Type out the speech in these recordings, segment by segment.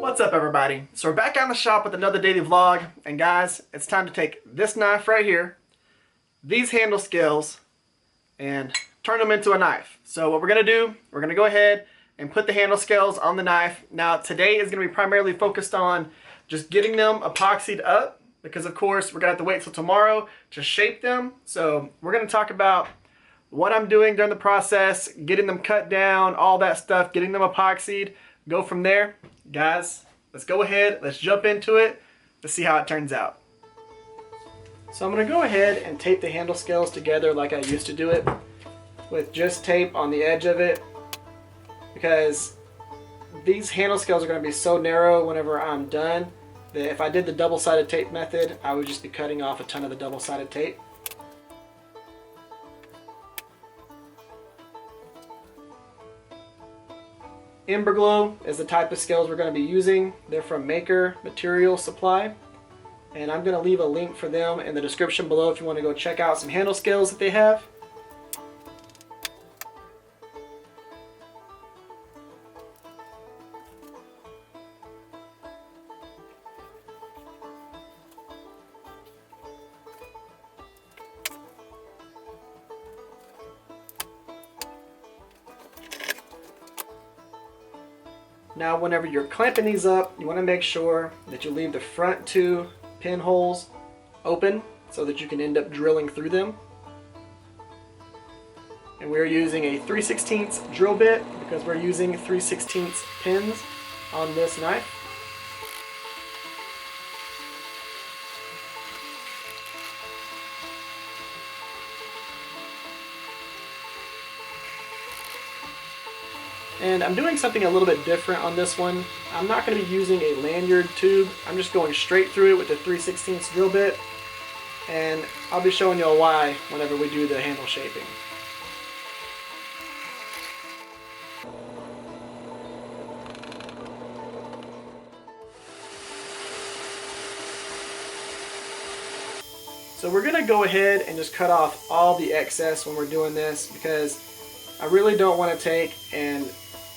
What's up, everybody? So we're back out in the shop with another daily vlog, and guys, it's time to take this knife right here, these handle scales, and turn them into a knife. So what we're gonna do, we're gonna go ahead and put the handle scales on the knife. Now today is gonna be primarily focused on just getting them epoxied up, because of course we're gonna have to wait till tomorrow to shape them. So we're gonna talk about what I'm doing during the process, getting them cut down, all that stuff, getting them epoxied, go from there. Guys, let's go ahead, let's jump into it, let's see how it turns out. So I'm going to go ahead and tape the handle scales together like I used to do it, with just tape on the edge of it, because these handle scales are going to be so narrow whenever I'm done that if I did the double-sided tape method, I would just be cutting off a ton of the double-sided tape. Emberglow is the type of scales we're going to be using. They're from Maker Material Supply, and I'm going to leave a link for them in the description below if you want to go check out some handle scales that they have. Now whenever you're clamping these up, you want to make sure that you leave the front two pinholes open so that you can end up drilling through them. And we're using a 3/16 drill bit because we're using 3/16 pins on this knife. And I'm doing something a little bit different on this one. I'm not going to be using a lanyard tube. I'm just going straight through it with the 3/16 drill bit. And I'll be showing you why whenever we do the handle shaping. So we're going to go ahead and just cut off all the excess when we're doing this, because I really don't want to take and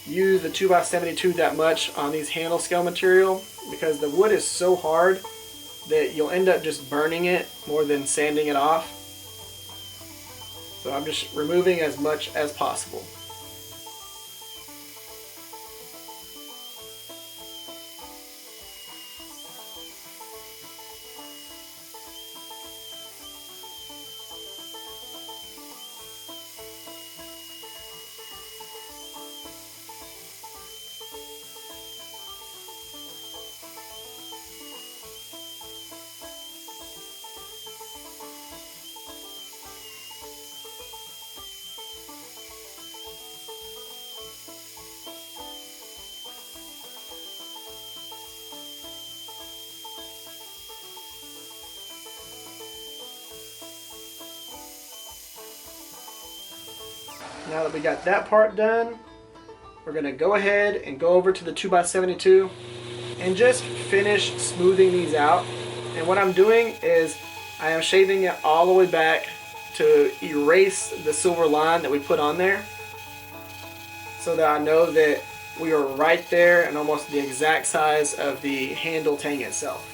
use the 2x72 that much on these handle scale material, because the wood is so hard that you'll end up just burning it more than sanding it off. So I'm just removing as much as possible. Now that we got that part done, we're going to go ahead and go over to the 2x72 and just finish smoothing these out. And what I'm doing is I am shaving it all the way back to erase the silver line that we put on there, so that I know that we are right there and almost the exact size of the handle tang itself.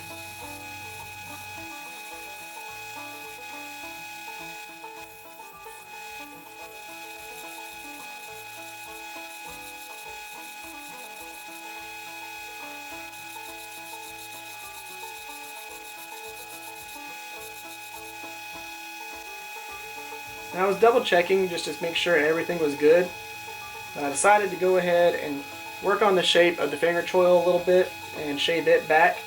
And I was double checking just to make sure everything was good. But I decided to go ahead and work on the shape of the finger choil a little bit and shave it back.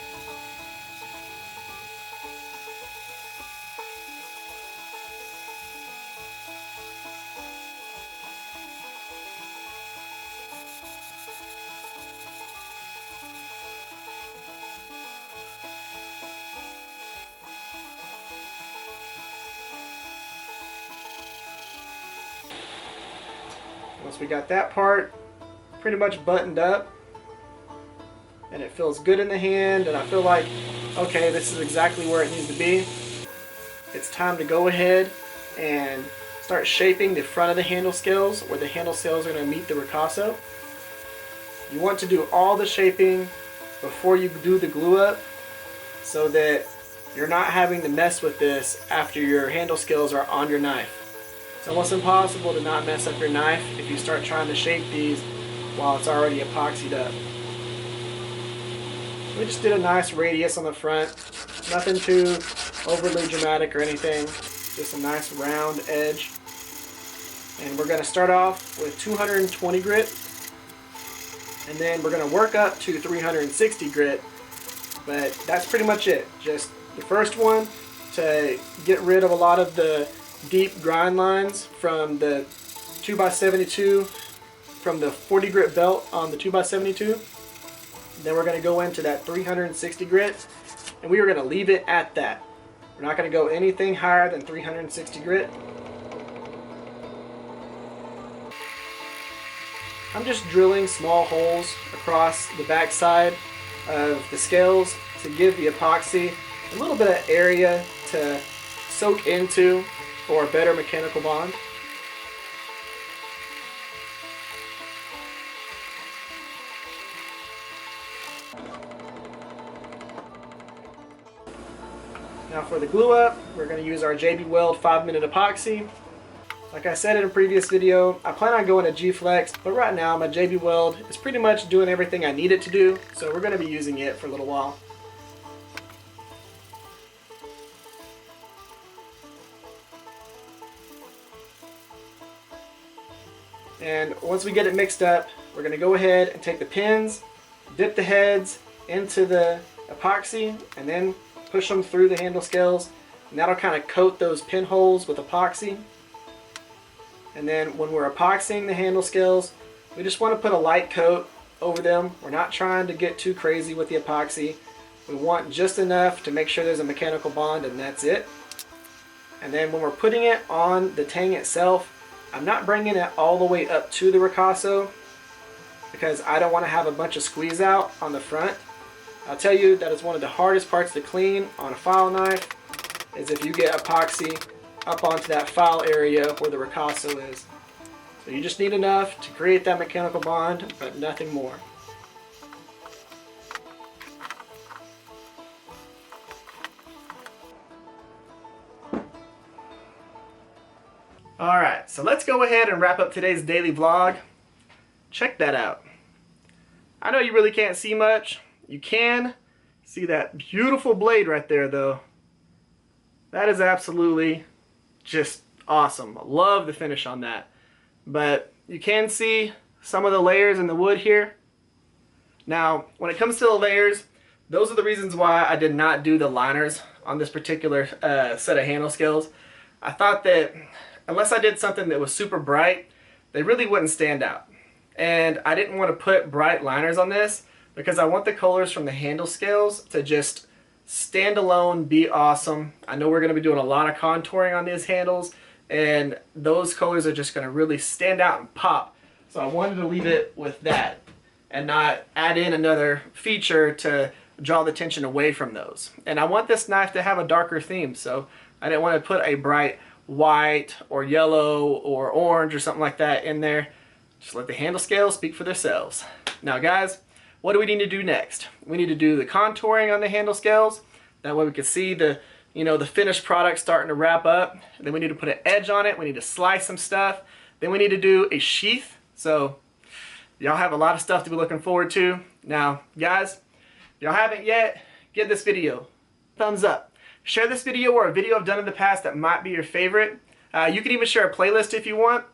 Once we got that part pretty much buttoned up and it feels good in the hand, and I feel like, okay, this is exactly where it needs to be, it's time to go ahead and start shaping the front of the handle scales where the handle scales are going to meet the ricasso. You want to do all the shaping before you do the glue up so that you're not having to mess with this after your handle scales are on your knife. It's almost impossible to not mess up your knife if you start trying to shape these while it's already epoxied up. We just did a nice radius on the front, nothing too overly dramatic or anything, just a nice round edge. And we're going to start off with 220 grit, and then we're going to work up to 360 grit, but that's pretty much it. Just the first one to get rid of a lot of the deep grind lines from the 2x72, from the 40 grit belt on the 2x72. Then we're going to go into that 360 grit, and we are going to leave it at that. We're not going to go anything higher than 360 grit. I'm just drilling small holes across the back side of the scales to give the epoxy a little bit of area to soak into for a better mechanical bond. Now for the glue up, we're going to use our JB Weld 5-minute epoxy. Like I said in a previous video, I plan on going to G-Flex, but right now my JB Weld is pretty much doing everything I need it to do, so we're going to be using it for a little while. And once we get it mixed up, we're going to go ahead and take the pins, dip the heads into the epoxy, and then push them through the handle scales, and that'll kind of coat those pinholes with epoxy. And then when we're epoxying the handle scales, we just want to put a light coat over them. We're not trying to get too crazy with the epoxy. We want just enough to make sure there's a mechanical bond, and that's it. And then when we're putting it on the tang itself, I'm not bringing it all the way up to the ricasso because I don't want to have a bunch of squeeze out on the front. I'll tell you that is one of the hardest parts to clean on a file knife, is if you get epoxy up onto that file area where the ricasso is. So you just need enough to create that mechanical bond, but nothing more. Alright, so let's go ahead and wrap up today's daily vlog. Check that out. I know you really can't see much. You can see that beautiful blade right there though. That is absolutely just awesome. I love the finish on that. But you can see some of the layers in the wood here. Now, when it comes to the layers, those are the reasons why I did not do the liners on this particular set of handle scales. I thought that unless I did something that was super bright, they really wouldn't stand out. And I didn't want to put bright liners on this because I want the colors from the handle scales to just stand alone, be awesome. I know we're going to be doing a lot of contouring on these handles, and those colors are just going to really stand out and pop. So I wanted to leave it with that and not add in another feature to draw the attention away from those. And I want this knife to have a darker theme, so I didn't want to put a bright white or yellow or orange or something like that in there. Just let the handle scales speak for themselves. Now guys, what do we need to do next? We need to do the contouring on the handle scales. That way we can see the, the finished product starting to wrap up. And then we need to put an edge on it. We need to slice some stuff. Then we need to do a sheath. So y'all have a lot of stuff to be looking forward to. Now guys, if y'all haven't yet, give this video a thumbs up. Share this video or a video I've done in the past that might be your favorite. You can even share a playlist if you want.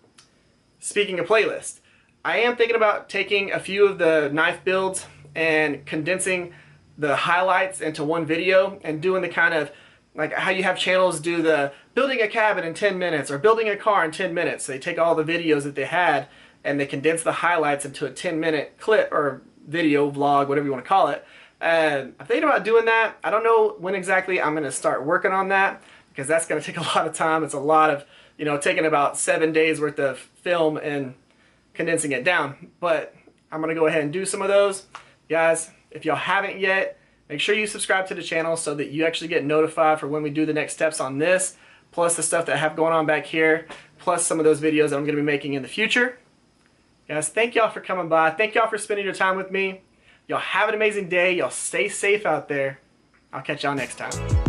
Speaking of playlists, I am thinking about taking a few of the knife builds and condensing the highlights into one video and doing the kind of like how you have channels do the building a cabin in 10 minutes or building a car in 10 minutes. They take all the videos that they had and they condense the highlights into a 10-minute clip or video, vlog, whatever you want to call it. And I'm thinking about doing that. I don't know when exactly I'm going to start working on that because that's going to take a lot of time. It's a lot of, taking about 7 days worth of film and condensing it down. But I'm going to go ahead and do some of those. Guys, if y'all haven't yet, make sure you subscribe to the channel so that you actually get notified for when we do the next steps on this, plus the stuff that I have going on back here. plus some of those videos that I'm going to be making in the future. Guys, thank y'all for coming by. Thank y'all for spending your time with me. Y'all have an amazing day. Y'all stay safe out there. I'll catch y'all next time.